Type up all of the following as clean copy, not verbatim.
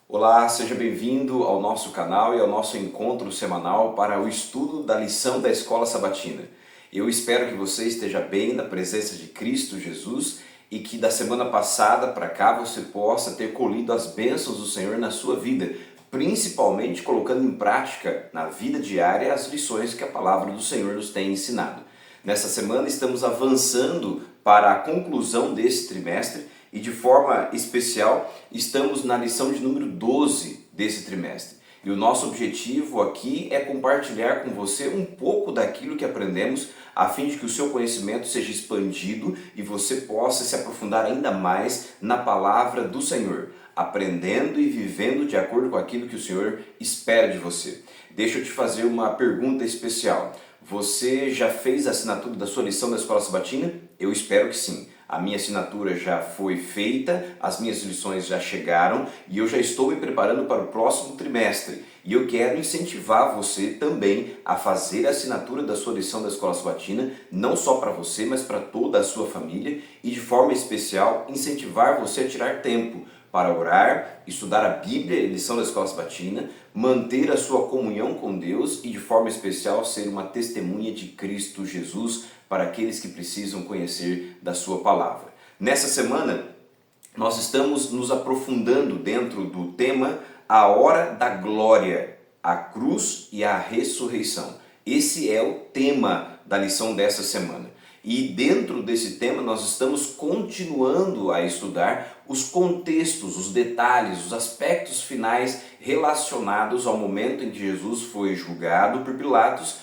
Olá, seja bem-vindo ao nosso canal e ao nosso encontro semanal para o estudo da lição da Escola Sabatina. Eu espero que você esteja bem na presença de Cristo Jesus e que da semana passada para cá você possa ter colhido as bênçãos do Senhor na sua vida, principalmente colocando em prática na vida diária as lições que a palavra do Senhor nos tem ensinado. Nessa semana estamos avançando para a conclusão desse trimestre e de forma especial estamos na lição de número 12 desse trimestre. E o nosso objetivo aqui é compartilhar com você um pouco daquilo que aprendemos a fim de que o seu conhecimento seja expandido e você possa se aprofundar ainda mais na palavra do Senhor, aprendendo e vivendo de acordo com aquilo que o Senhor espera de você. Deixa eu te fazer uma pergunta especial. Você já fez a assinatura da sua lição da Escola Sabatina? Eu espero que sim. A minha assinatura já foi feita, as minhas lições já chegaram e eu já estou me preparando para o próximo trimestre. E eu quero incentivar você também a fazer a assinatura da sua lição da Escola Sabatina, não só para você, mas para toda a sua família e de forma especial incentivar você a tirar tempo para orar, estudar a Bíblia e lição da Escola Sabatina, manter a sua comunhão com Deus e de forma especial ser uma testemunha de Cristo Jesus para aqueles que precisam conhecer da sua palavra. Nessa semana, nós estamos nos aprofundando dentro do tema A Hora da Glória, a cruz e a ressurreição. Esse é o tema da lição dessa semana. E dentro desse tema nós estamos continuando a estudar os contextos, os detalhes, os aspectos finais relacionados ao momento em que Jesus foi julgado por Pilatos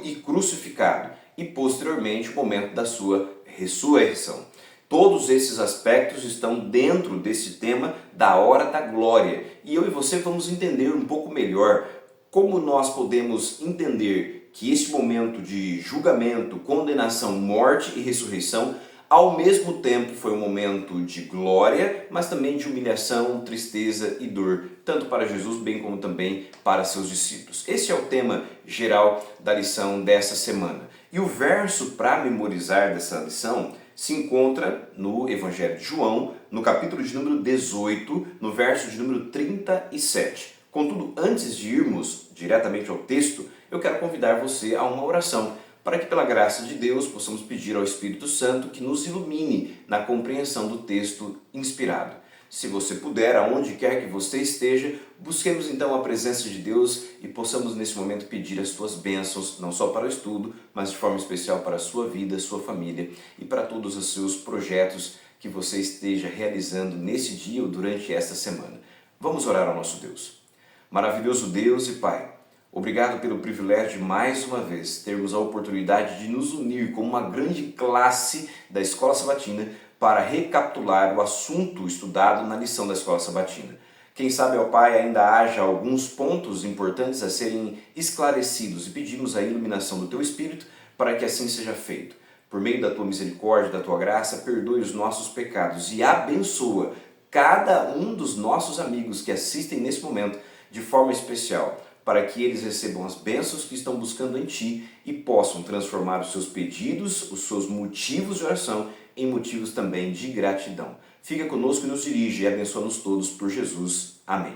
e crucificado e posteriormente o momento da sua ressurreição. Todos esses aspectos estão dentro desse tema da hora da glória e eu e você vamos entender um pouco melhor como nós podemos entender que este momento de julgamento, condenação, morte e ressurreição, ao mesmo tempo foi um momento de glória, mas também de humilhação, tristeza e dor, tanto para Jesus bem como também para seus discípulos. Esse é o tema geral da lição dessa semana. E o verso para memorizar dessa lição se encontra no Evangelho de João, no capítulo de número 18, no verso de número 37. Contudo, antes de irmos diretamente ao texto, eu quero convidar você a uma oração, para que pela graça de Deus possamos pedir ao Espírito Santo que nos ilumine na compreensão do texto inspirado. Se você puder, aonde quer que você esteja, busquemos então a presença de Deus e possamos nesse momento pedir as suas bênçãos, não só para o estudo, mas de forma especial para a sua vida, sua família e para todos os seus projetos que você esteja realizando nesse dia ou durante esta semana. Vamos orar ao nosso Deus. Maravilhoso Deus e Pai, obrigado pelo privilégio de mais uma vez termos a oportunidade de nos unir como uma grande classe da Escola Sabatina para recapitular o assunto estudado na lição da Escola Sabatina. Quem sabe, ó Pai, ainda haja alguns pontos importantes a serem esclarecidos e pedimos a iluminação do Teu Espírito para que assim seja feito. Por meio da Tua misericórdia, da Tua graça, perdoe os nossos pecados e abençoa cada um dos nossos amigos que assistem nesse momento de forma especial, para que eles recebam as bênçãos que estão buscando em Ti e possam transformar os seus pedidos, os seus motivos de oração em motivos também de gratidão. Fica conosco e nos dirige e abençoa-nos todos por Jesus. Amém.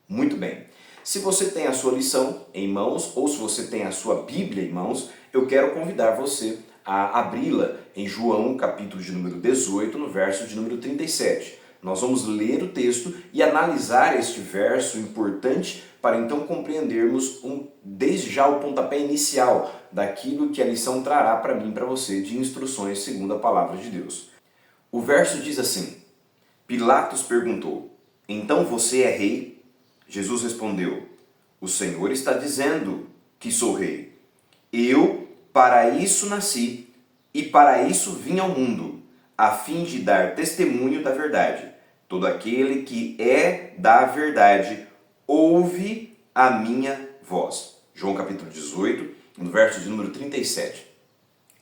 Muito bem. Se você tem a sua lição em mãos ou se você tem a sua Bíblia em mãos, eu quero convidar você a abri-la em João, capítulo de número 18, no verso de número 37. Nós vamos ler o texto e analisar este verso importante para então compreendermos desde já o pontapé inicial daquilo que a lição trará para mim e para você de instruções segundo a palavra de Deus. O verso diz assim: Pilatos perguntou: Então você é rei? Jesus respondeu: O Senhor está dizendo que sou rei. Eu para isso nasci e para isso vim ao mundo, a fim de dar testemunho da verdade. Todo aquele que é da verdade ouve a minha voz. João capítulo 18, no verso de número 37.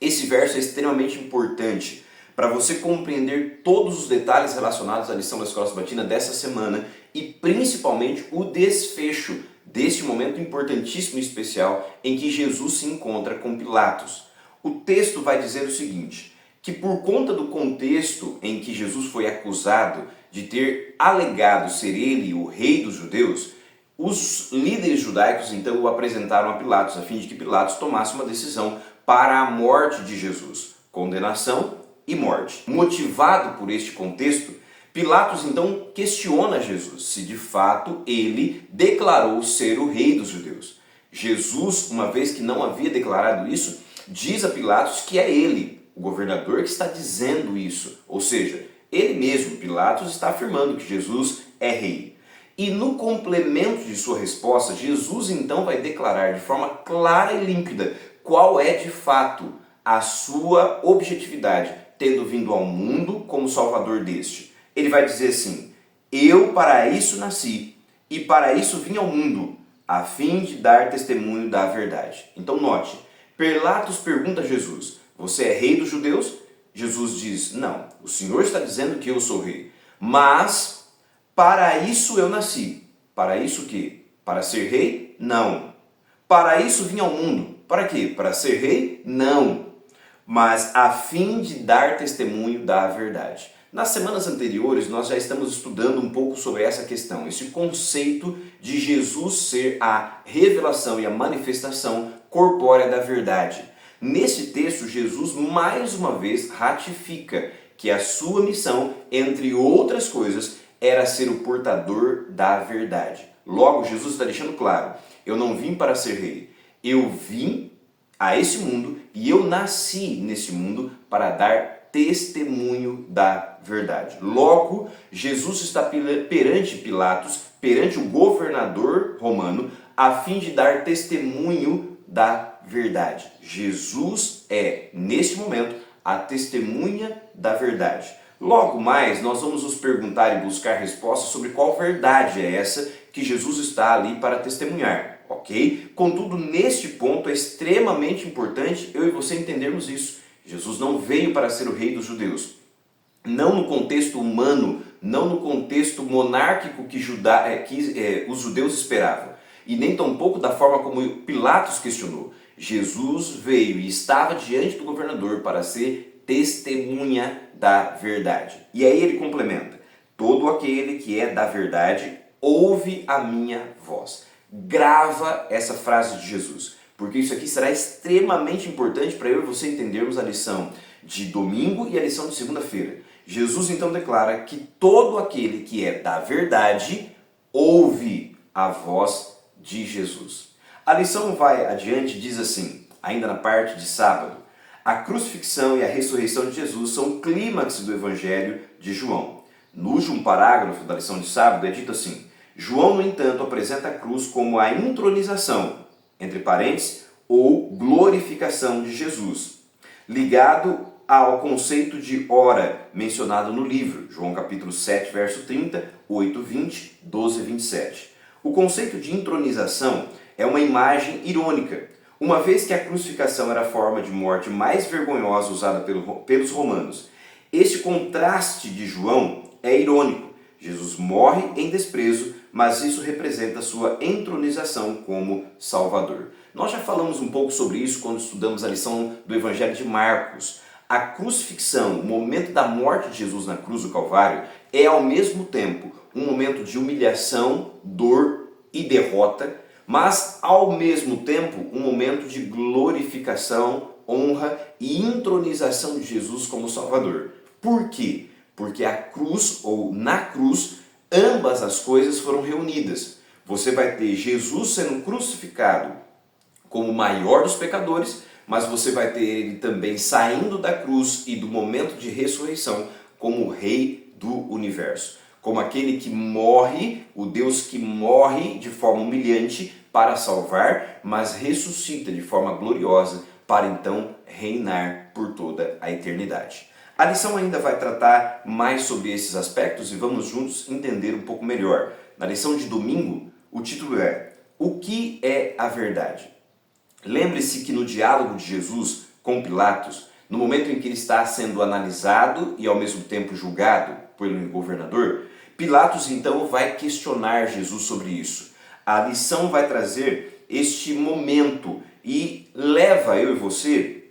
Esse verso é extremamente importante para você compreender todos os detalhes relacionados à lição da Escola Sabatina dessa semana e principalmente o desfecho deste momento importantíssimo e especial em que Jesus se encontra com Pilatos. O texto vai dizer o seguinte: que por conta do contexto em que Jesus foi acusado de ter alegado ser ele o rei dos judeus, os líderes judaicos então o apresentaram a Pilatos a fim de que Pilatos tomasse uma decisão para a morte de Jesus, condenação e morte. Motivado por este contexto, Pilatos então questiona Jesus se de fato ele declarou ser o rei dos judeus. Jesus, uma vez que não havia declarado isso, diz a Pilatos que é ele, o governador, que está dizendo isso. Ou seja, ele mesmo, Pilatos, está afirmando que Jesus é rei. E no complemento de sua resposta, Jesus então vai declarar de forma clara e límpida qual é de fato a sua objetividade, tendo vindo ao mundo como salvador deste. Ele vai dizer assim: eu para isso nasci e para isso vim ao mundo, a fim de dar testemunho da verdade. Então note, Pilatos pergunta a Jesus: você é rei dos judeus? Jesus diz: não, o Senhor está dizendo que eu sou rei, mas para isso eu nasci. Para isso o quê? Para ser rei? Não. Para isso vim ao mundo. Para quê? Para ser rei? Não. Mas a fim de dar testemunho da verdade. Nas semanas anteriores, nós já estamos estudando um pouco sobre essa questão, esse conceito de Jesus ser a revelação e a manifestação corpórea da verdade. Nesse texto, Jesus mais uma vez ratifica que a sua missão, entre outras coisas, era ser o portador da verdade. Logo, Jesus está deixando claro: eu não vim para ser rei, eu vim a esse mundo e eu nasci nesse mundo para dar testemunho da verdade. Logo, Jesus está perante Pilatos, perante o governador romano, a fim de dar testemunho da verdade. Jesus é, neste momento, a testemunha da verdade. Logo mais, nós vamos nos perguntar e buscar respostas sobre qual verdade é essa que Jesus está ali para testemunhar, ok? Contudo, neste ponto é extremamente importante eu e você entendermos isso. Jesus não veio para ser o rei dos judeus. Não no contexto humano, não no contexto monárquico que os judeus esperavam. E nem tampouco da forma como Pilatos questionou. Jesus veio e estava diante do governador para ser testemunha da verdade. E aí ele complementa: todo aquele que é da verdade ouve a minha voz. Grava essa frase de Jesus, porque isso aqui será extremamente importante para eu e você entendermos a lição de domingo e a lição de segunda-feira. Jesus então declara que todo aquele que é da verdade ouve a voz de Jesus. A lição vai adiante e diz assim, ainda na parte de sábado: a crucifixão e a ressurreição de Jesus são o clímax do Evangelho de João. No último parágrafo da lição de sábado é dito assim: João, no entanto, apresenta a cruz como a intronização, entre parênteses, ou glorificação de Jesus, ligado ao conceito de hora mencionado no livro, João capítulo 7, verso 30, 8, 20, 12 e 27. O conceito de intronização é uma imagem irônica, uma vez que a crucificação era a forma de morte mais vergonhosa usada pelos romanos. Este contraste de João é irônico. Jesus morre em desprezo, mas isso representa sua entronização como Salvador. Nós já falamos um pouco sobre isso quando estudamos a lição do Evangelho de Marcos. A crucifixão, o momento da morte de Jesus na cruz do Calvário, é ao mesmo tempo um momento de humilhação, dor e derrota, mas ao mesmo tempo um momento de glorificação, honra e entronização de Jesus como Salvador. Por quê? Porque a cruz, ou na cruz, ambas as coisas foram reunidas. Você vai ter Jesus sendo crucificado como o maior dos pecadores, mas você vai ter ele também saindo da cruz e do momento de ressurreição como o Rei do Universo. Como aquele que morre, o Deus que morre de forma humilhante para salvar, mas ressuscita de forma gloriosa para então reinar por toda a eternidade. A lição ainda vai tratar mais sobre esses aspectos e vamos juntos entender um pouco melhor. Na lição de domingo, o título é: o que é a verdade? Lembre-se que no diálogo de Jesus com Pilatos, no momento em que ele está sendo analisado e ao mesmo tempo julgado pelo governador, Pilatos então vai questionar Jesus sobre isso. A lição vai trazer este momento e leva eu e você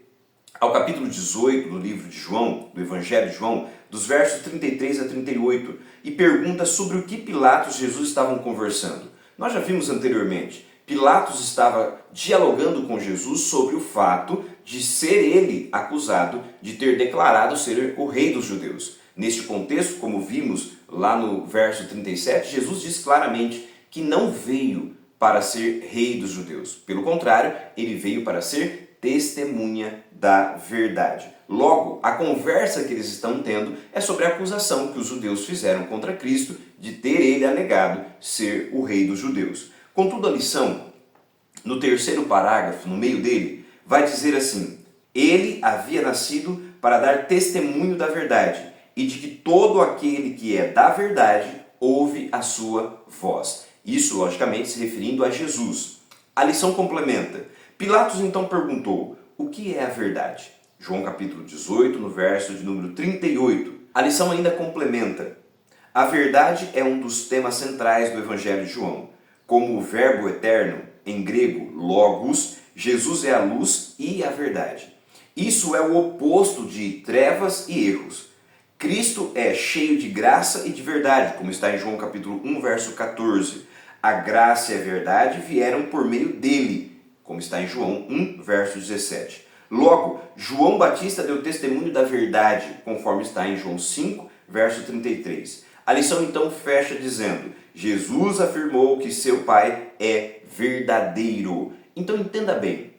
ao capítulo 18 do livro de João, do Evangelho de João, dos versos 33 a 38, e pergunta sobre o que Pilatos e Jesus estavam conversando. Nós já vimos anteriormente, Pilatos estava dialogando com Jesus sobre o fato de ser ele acusado de ter declarado ser o rei dos judeus. Neste contexto, como vimos lá no verso 37, Jesus diz claramente que não veio para ser rei dos judeus. Pelo contrário, ele veio para ser testemunha da verdade. Logo, a conversa que eles estão tendo é sobre a acusação que os judeus fizeram contra Cristo de ter ele alegado ser o rei dos judeus. Contudo, a lição, no terceiro parágrafo, no meio dele, vai dizer assim: ele havia nascido para dar testemunho da verdade, e de que todo aquele que é da verdade ouve a sua voz. Isso, logicamente, se referindo a Jesus. A lição complementa. Pilatos então perguntou: o que é a verdade? João capítulo 18, no verso de número 38. A lição ainda complementa. A verdade é um dos temas centrais do Evangelho de João. Como o verbo eterno, em grego logos, Jesus é a luz e a verdade. Isso é o oposto de trevas e erros. Cristo é cheio de graça e de verdade, como está em João capítulo 1, verso 14. A graça e a verdade vieram por meio dele, como está em João 1, verso 17. Logo, João Batista deu testemunho da verdade, conforme está em João 5, verso 33. A lição então fecha dizendo: Jesus afirmou que seu Pai é verdadeiro. Então entenda bem,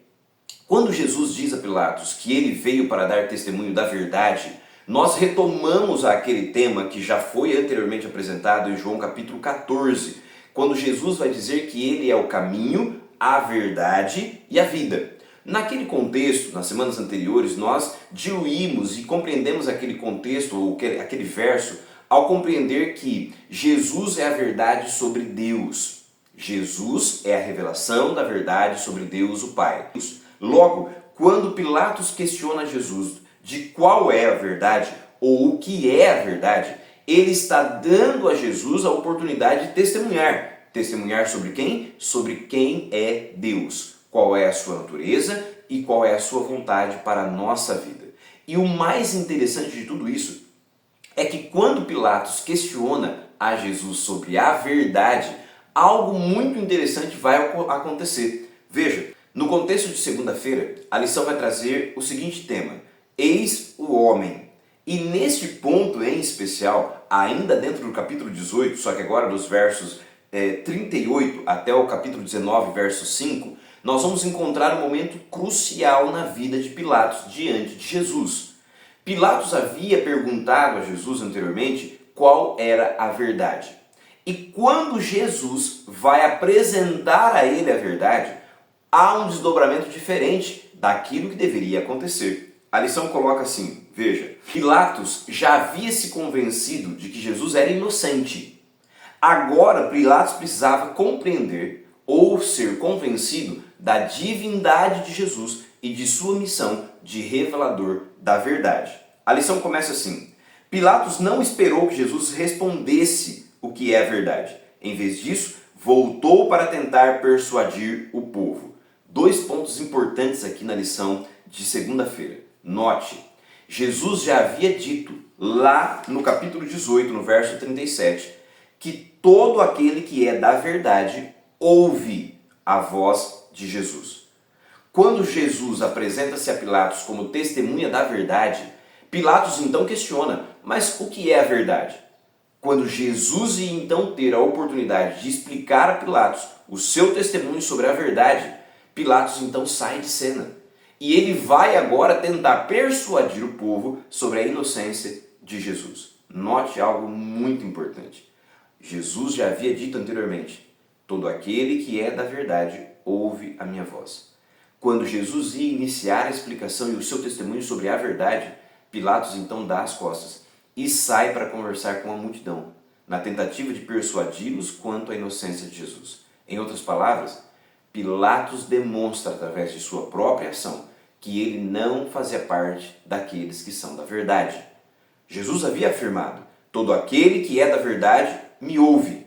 quando Jesus diz a Pilatos que ele veio para dar testemunho da verdade, nós retomamos aquele tema que já foi anteriormente apresentado em João capítulo 14, quando Jesus vai dizer que ele é o caminho, a verdade e a vida. Naquele contexto, nas semanas anteriores, nós diluímos e compreendemos aquele contexto, ou aquele verso, ao compreender que Jesus é a verdade sobre Deus. Jesus é a revelação da verdade sobre Deus o Pai. Logo, quando Pilatos questiona Jesus de qual é a verdade ou o que é a verdade, ele está dando a Jesus a oportunidade de testemunhar. Testemunhar sobre quem? Sobre quem é Deus. Qual é a sua natureza e qual é a sua vontade para a nossa vida. E o mais interessante de tudo isso é que quando Pilatos questiona a Jesus sobre a verdade, algo muito interessante vai acontecer. Veja, no contexto de segunda-feira, a lição vai trazer o seguinte tema: eis o homem. E neste ponto em especial, ainda dentro do capítulo 18, só que agora dos versos 38 até o capítulo 19, verso 5, nós vamos encontrar um momento crucial na vida de Pilatos diante de Jesus. Pilatos havia perguntado a Jesus anteriormente qual era a verdade. E quando Jesus vai apresentar a ele a verdade, há um desdobramento diferente daquilo que deveria acontecer. A lição coloca assim, veja, Pilatos já havia se convencido de que Jesus era inocente. Agora Pilatos precisava compreender ou ser convencido da divindade de Jesus e de sua missão de revelador da verdade. A lição começa assim: Pilatos não esperou que Jesus respondesse o que é a verdade. Em vez disso, voltou para tentar persuadir o povo. Dois pontos importantes aqui na lição de segunda-feira. Note, Jesus já havia dito lá no capítulo 18, no verso 37, que todo aquele que é da verdade ouve a voz de Jesus. Quando Jesus apresenta-se a Pilatos como testemunha da verdade, Pilatos então questiona: mas o que é a verdade? Quando Jesus ia então ter a oportunidade de explicar a Pilatos o seu testemunho sobre a verdade, Pilatos então sai de cena. E ele vai agora tentar persuadir o povo sobre a inocência de Jesus. Note algo muito importante. Jesus já havia dito anteriormente: todo aquele que é da verdade ouve a minha voz. Quando Jesus ia iniciar a explicação e o seu testemunho sobre a verdade, Pilatos então dá as costas e sai para conversar com a multidão, na tentativa de persuadi-los quanto à inocência de Jesus. Em outras palavras, Pilatos demonstra através de sua própria ação que ele não fazia parte daqueles que são da verdade. Jesus havia afirmado: todo aquele que é da verdade me ouve.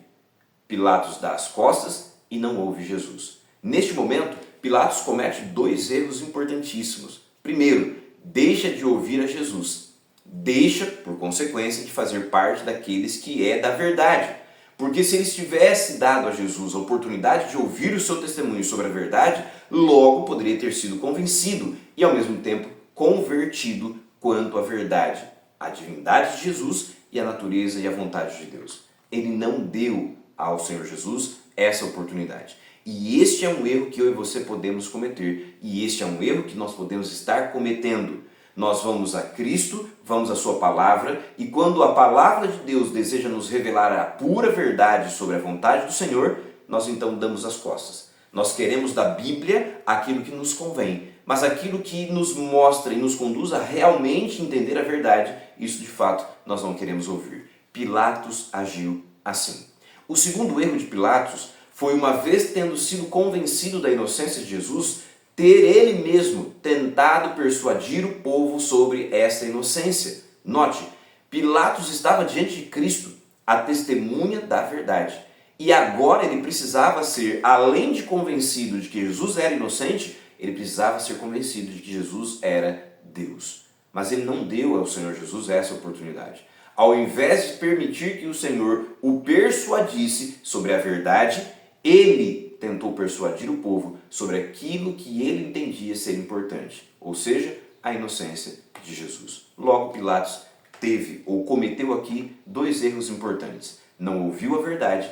Pilatos dá as costas e não ouve Jesus. Neste momento, Pilatos comete dois erros importantíssimos. Primeiro, deixa de ouvir a Jesus. deixa, por consequência, de fazer parte daqueles que é da verdade. Porque se eles tivessem dado a Jesus a oportunidade de ouvir o seu testemunho sobre a verdade, logo poderia ter sido convencido e ao mesmo tempo convertido quanto à verdade, a divindade de Jesus e a natureza e a vontade de Deus. Ele não deu ao Senhor Jesus essa oportunidade. E este é um erro que eu e você podemos cometer, e este é um erro que nós podemos estar cometendo. Nós vamos a Cristo, vamos à sua palavra, e quando a palavra de Deus deseja nos revelar a pura verdade sobre a vontade do Senhor, nós então damos as costas. Nós queremos da Bíblia aquilo que nos convém, mas aquilo que nos mostra e nos conduz a realmente entender a verdade, isso de fato nós não queremos ouvir. Pilatos agiu assim. O segundo erro de Pilatos foi, uma vez tendo sido convencido da inocência de Jesus, ter ele mesmo tentado persuadir o povo sobre essa inocência. Note, Pilatos estava diante de Cristo, a testemunha da verdade. E agora ele precisava ser, além de convencido de que Jesus era inocente, ele precisava ser convencido de que Jesus era Deus. Mas ele não deu ao Senhor Jesus essa oportunidade. Ao invés de permitir que o Senhor o persuadisse sobre a verdade, ele tentou persuadir o povo sobre aquilo que ele entendia ser importante, ou seja, a inocência de Jesus. Logo, Pilatos teve ou cometeu aqui dois erros importantes. Não ouviu a verdade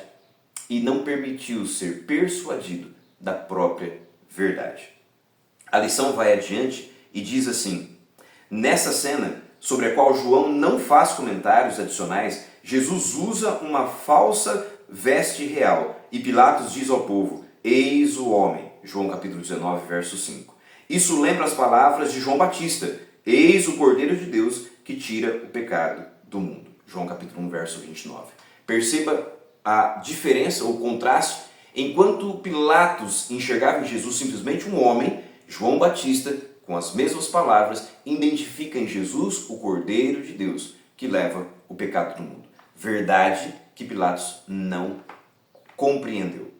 e não permitiu ser persuadido da própria verdade. A lição vai adiante e diz assim: nessa cena, sobre a qual João não faz comentários adicionais, Jesus usa uma falsa veste real e Pilatos diz ao povo: eis o homem. João capítulo 19, verso 5. Isso lembra as palavras de João Batista: eis o Cordeiro de Deus que tira o pecado do mundo. João capítulo 1, verso 29. Perceba a diferença, o contraste. Enquanto Pilatos enxergava em Jesus simplesmente um homem, João Batista, com as mesmas palavras, identifica em Jesus o Cordeiro de Deus que leva o pecado do mundo. Verdade que Pilatos não compreendeu.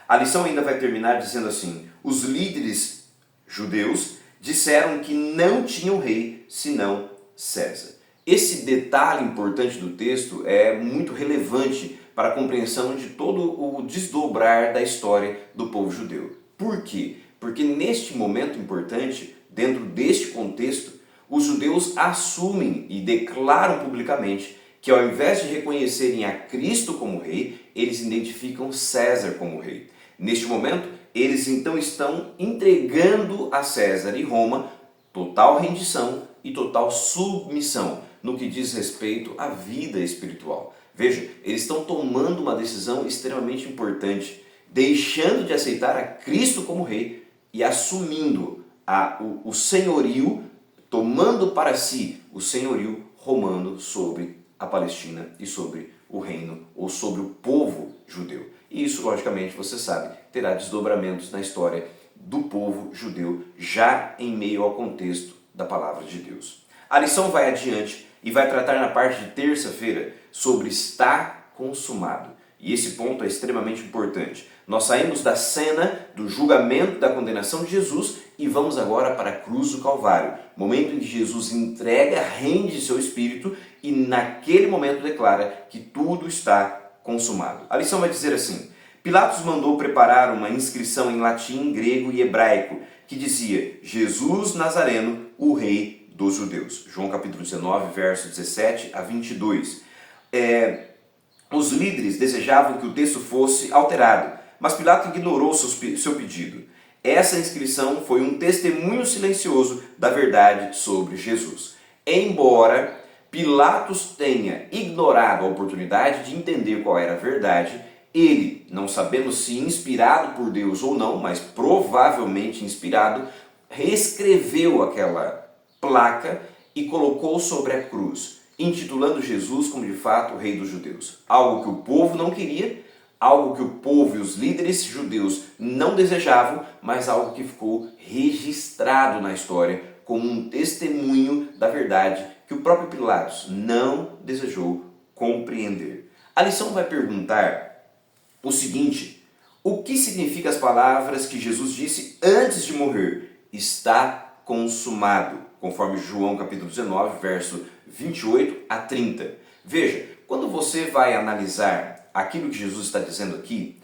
A lição ainda vai terminar dizendo assim: os líderes judeus disseram que não tinham rei senão César. Esse detalhe importante do texto é muito relevante para a compreensão de todo o desdobrar da história do povo judeu. Por quê? Porque neste momento importante, dentro deste contexto, os judeus assumem e declaram publicamente que, ao invés de reconhecerem a Cristo como rei, eles identificam César como rei. Neste momento, eles então estão entregando a César e Roma total rendição e total submissão no que diz respeito à vida espiritual. Veja, eles estão tomando uma decisão extremamente importante, deixando de aceitar a Cristo como rei e assumindo o senhorio, tomando para si o senhorio romano sobre a Palestina e sobre o reino ou sobre o povo judeu. E isso, logicamente, você sabe, terá desdobramentos na história do povo judeu, já em meio ao contexto da palavra de Deus. A lição vai adiante e vai tratar na parte de terça-feira sobre estar consumado. E esse ponto é extremamente importante. Nós saímos da cena do julgamento, da condenação de Jesus e vamos agora para a cruz do Calvário, momento em que Jesus entrega, rende seu espírito e naquele momento declara que tudo está consumado. A lição vai dizer assim: Pilatos mandou preparar uma inscrição em latim, grego e hebraico que dizia: Jesus Nazareno, o rei dos judeus. João capítulo 19, verso 17 a 22. Os líderes desejavam que o texto fosse alterado, mas Pilatos ignorou seu pedido. Essa inscrição foi um testemunho silencioso da verdade sobre Jesus. Embora Pilatos tenha ignorado a oportunidade de entender qual era a verdade, ele, não sabendo se inspirado por Deus ou não, mas provavelmente inspirado, reescreveu aquela placa e colocou sobre a cruz, intitulando Jesus como de fato o rei dos judeus. Algo que o povo não queria, algo que o povo e os líderes judeus não desejavam, mas algo que ficou registrado na história como um testemunho da verdade que o próprio Pilatos não desejou compreender. A lição vai perguntar o seguinte: o que significam as palavras que Jesus disse antes de morrer? Está consumado, conforme João capítulo 19, verso 28 a 30. Veja, quando você vai analisar aquilo que Jesus está dizendo aqui,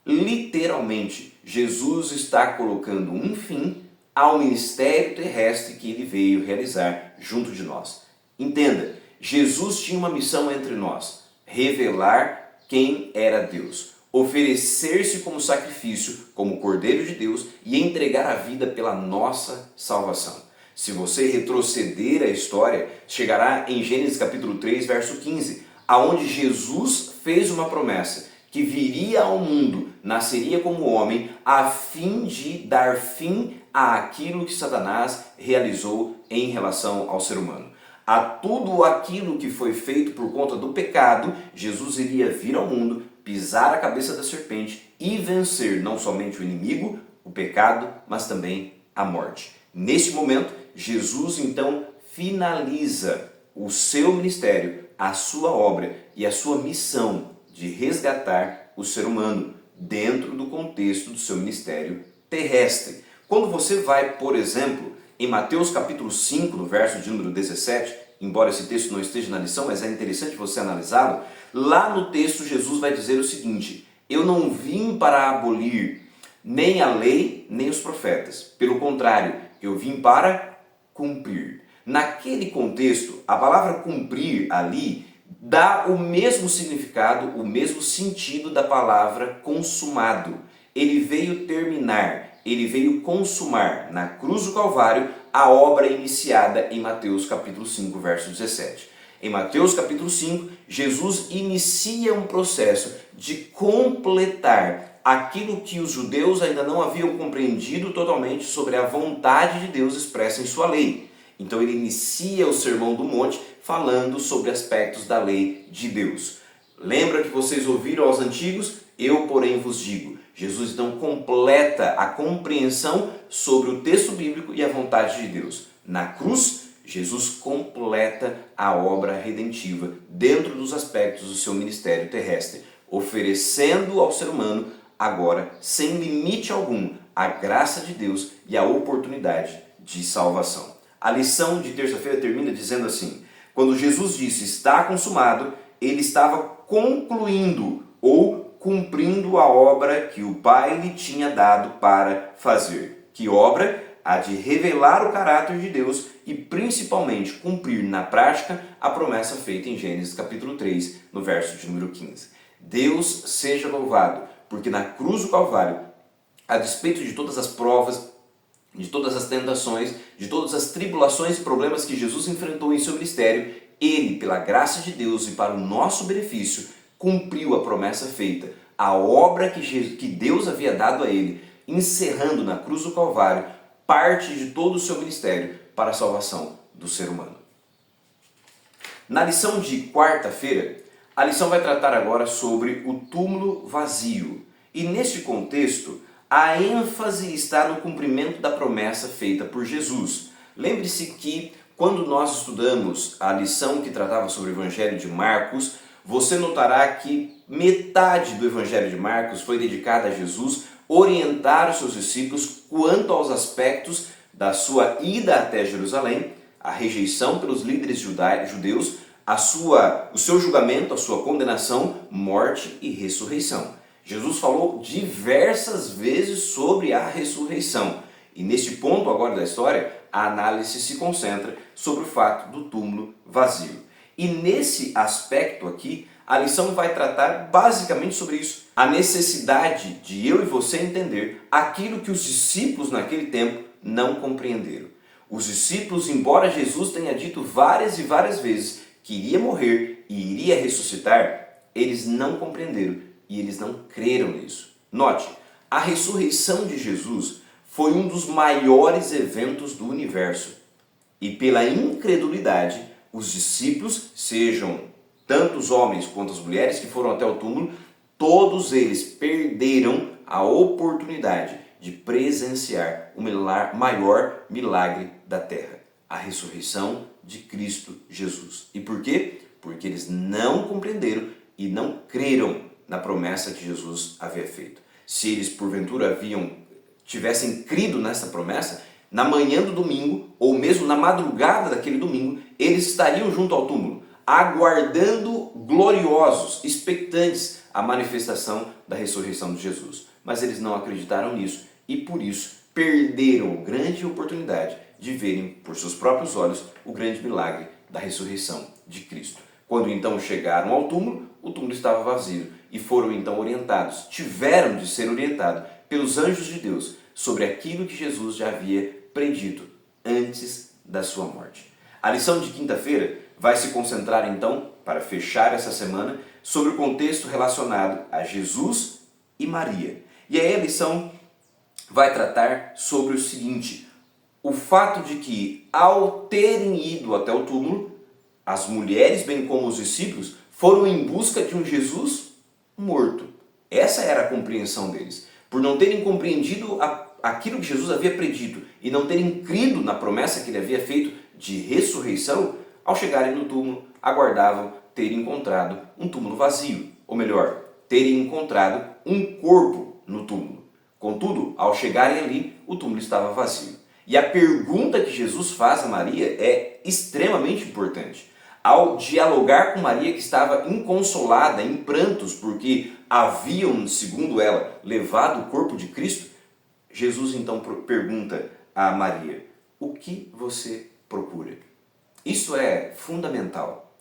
literalmente, Jesus está colocando um fim ao ministério terrestre que ele veio realizar junto de nós. Entenda, Jesus tinha uma missão entre nós: revelar quem era Deus, oferecer-se como sacrifício, como Cordeiro de Deus e entregar a vida pela nossa salvação. Se você retroceder a história, chegará em Gênesis capítulo 3, verso 15, aonde Jesus fez uma promessa que viria ao mundo, nasceria como homem, a fim de dar fim àquilo que Satanás realizou em relação ao ser humano. A tudo aquilo que foi feito por conta do pecado, Jesus iria vir ao mundo, pisar a cabeça da serpente e vencer não somente o inimigo, o pecado, mas também a morte. Neste momento, Jesus então finaliza o seu ministério, a sua obra e a sua missão de resgatar o ser humano dentro do contexto do seu ministério terrestre. Quando você vai, por exemplo, em Mateus capítulo 5, no verso de número 17, embora esse texto não esteja na lição, mas é interessante você analisá-lo, lá no texto Jesus vai dizer o seguinte: eu não vim para abolir nem a lei, nem os profetas. Pelo contrário, eu vim para cumprir. Naquele contexto, a palavra cumprir ali dá o mesmo significado, o mesmo sentido da palavra consumado. Ele veio terminar, ele veio consumar na cruz do Calvário a obra iniciada em Mateus capítulo 5, verso 17. Em Mateus capítulo 5, Jesus inicia um processo de completar aquilo que os judeus ainda não haviam compreendido totalmente sobre a vontade de Deus expressa em sua lei. Então ele inicia o Sermão do Monte falando sobre aspectos da lei de Deus. Lembra que vocês ouviram aos antigos? Eu, porém, vos digo. Jesus então completa a compreensão sobre o texto bíblico e a vontade de Deus. Na cruz, Jesus completa a obra redentiva dentro dos aspectos do seu ministério terrestre, oferecendo ao ser humano, agora, sem limite algum, a graça de Deus e a oportunidade de salvação. A lição de terça-feira termina dizendo assim: quando Jesus disse está consumado, ele estava concluindo ou cumprindo a obra que o Pai lhe tinha dado para fazer. Que obra? A de revelar o caráter de Deus e principalmente cumprir na prática a promessa feita em Gênesis capítulo 3, no verso de número 15. Deus seja louvado, porque na cruz do Calvário, a despeito de todas as provas, de todas as tentações, de todas as tribulações e problemas que Jesus enfrentou em seu ministério, ele, pela graça de Deus e para o nosso benefício, cumpriu a promessa feita, a obra que Deus havia dado a ele, encerrando na cruz do Calvário parte de todo o seu ministério para a salvação do ser humano. Na lição de quarta-feira, a lição vai tratar agora sobre o túmulo vazio. E neste contexto, a ênfase está no cumprimento da promessa feita por Jesus. Lembre-se que quando nós estudamos a lição que tratava sobre o Evangelho de Marcos, você notará que metade do Evangelho de Marcos foi dedicada a Jesus orientar os seus discípulos quanto aos aspectos da sua ida até Jerusalém, a rejeição pelos líderes judeus, o seu julgamento, a sua condenação, morte e ressurreição. Jesus falou diversas vezes sobre a ressurreição. E neste ponto agora da história, a análise se concentra sobre o fato do túmulo vazio. E nesse aspecto aqui, a lição vai tratar basicamente sobre isso. A necessidade de eu e você entender aquilo que os discípulos naquele tempo não compreenderam. Os discípulos, embora Jesus tenha dito várias e várias vezes que iria morrer e iria ressuscitar, eles não compreenderam e eles não creram nisso. Note, a ressurreição de Jesus foi um dos maiores eventos do universo. E pela incredulidade, os discípulos, sejam tanto os homens quanto as mulheres que foram até o túmulo, todos eles perderam a oportunidade de presenciar o maior milagre da terra, a ressurreição de Cristo Jesus. E por quê? Porque eles não compreenderam e não creram na promessa que Jesus havia feito. Se eles porventura tivessem crido nessa promessa, Na manhã do domingo, ou mesmo na madrugada daquele domingo, eles estariam junto ao túmulo, aguardando gloriosos, expectantes a manifestação da ressurreição de Jesus. Mas eles não acreditaram nisso e por isso perderam a grande oportunidade de verem por seus próprios olhos o grande milagre da ressurreição de Cristo. Quando então chegaram ao túmulo, o túmulo estava vazio e foram então orientados, tiveram de ser orientados pelos anjos de Deus sobre aquilo que Jesus já havia predito antes da sua morte. A lição de quinta-feira vai se concentrar então, para fechar essa semana, sobre o contexto relacionado a Jesus e Maria. E aí a lição vai tratar sobre o seguinte: o fato de que, ao terem ido até o túmulo, as mulheres, bem como os discípulos, foram em busca de um Jesus morto. Essa era a compreensão deles. Por não terem compreendido aquilo que Jesus havia predito e não terem crido na promessa que ele havia feito de ressurreição, ao chegarem no túmulo, aguardavam ter encontrado um túmulo vazio. Ou melhor, terem encontrado um corpo no túmulo. Contudo, ao chegarem ali, o túmulo estava vazio. E a pergunta que Jesus faz a Maria é extremamente importante. Ao dialogar com Maria, que estava inconsolada, em prantos, porque haviam, segundo ela, levado o corpo de Cristo, Jesus então pergunta a Maria: o que você procura? Isso é fundamental.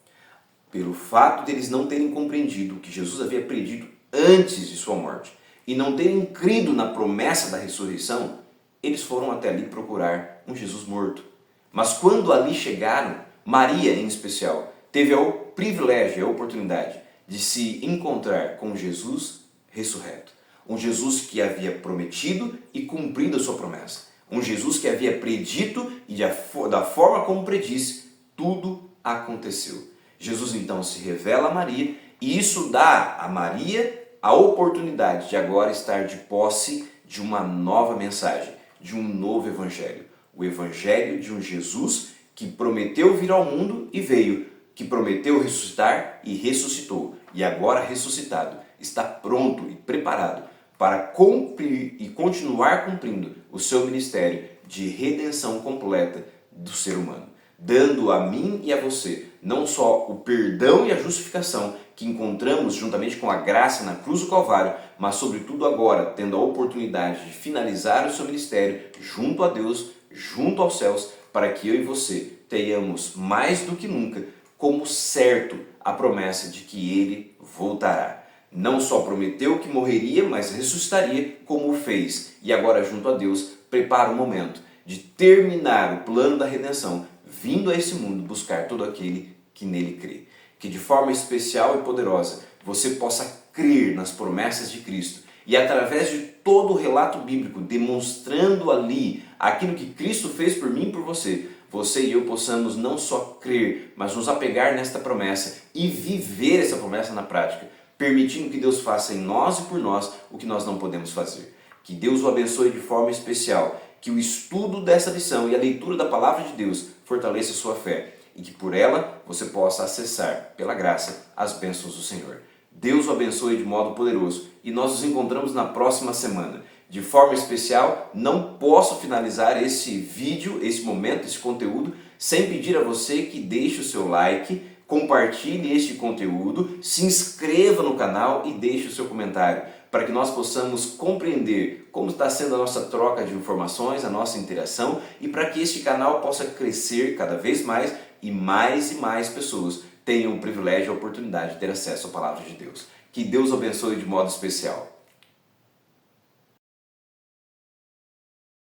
Pelo fato deles não terem compreendido o que Jesus havia predito antes de sua morte e não terem crido na promessa da ressurreição, eles foram até ali procurar um Jesus morto. Mas quando ali chegaram, Maria, em especial, teve o privilégio e a oportunidade de se encontrar com Jesus ressurreto. Um Jesus que havia prometido e cumprido a sua promessa. Um Jesus que havia predito e da forma como predisse, tudo aconteceu. Jesus então se revela a Maria e isso dá a Maria a oportunidade de agora estar de posse de uma nova mensagem, de um novo evangelho. O evangelho de um Jesus que prometeu vir ao mundo e veio, que prometeu ressuscitar e ressuscitou, e agora ressuscitado, está pronto e preparado para cumprir e continuar cumprindo o seu ministério de redenção completa do ser humano, dando a mim e a você não só o perdão e a justificação que encontramos juntamente com a graça na cruz do Calvário, mas sobretudo agora tendo a oportunidade de finalizar o seu ministério junto a Deus, junto aos céus, para que eu e você tenhamos mais do que nunca como certo a promessa de que Ele voltará. Não só prometeu que morreria, mas ressuscitaria como o fez. E agora junto a Deus prepara o momento de terminar o plano da redenção, vindo a esse mundo buscar todo aquele que nele crê. Que de forma especial e poderosa você possa crer nas promessas de Cristo e através de todo o relato bíblico, demonstrando ali aquilo que Cristo fez por mim e por você, você e eu possamos não só crer, mas nos apegar nesta promessa e viver essa promessa na prática, permitindo que Deus faça em nós e por nós o que nós não podemos fazer. Que Deus o abençoe de forma especial, que o estudo dessa lição e a leitura da palavra de Deus fortaleça a sua fé e que por ela você possa acessar, pela graça, as bênçãos do Senhor. Deus o abençoe de modo poderoso e nós nos encontramos na próxima semana. De forma especial, não posso finalizar esse vídeo, esse momento, esse conteúdo, sem pedir a você que deixe o seu like, compartilhe este conteúdo, se inscreva no canal e deixe o seu comentário, para que nós possamos compreender como está sendo a nossa troca de informações, a nossa interação, e para que este canal possa crescer cada vez mais e mais pessoas tenham o privilégio e a oportunidade de ter acesso à palavra de Deus. Que Deus abençoe de modo especial.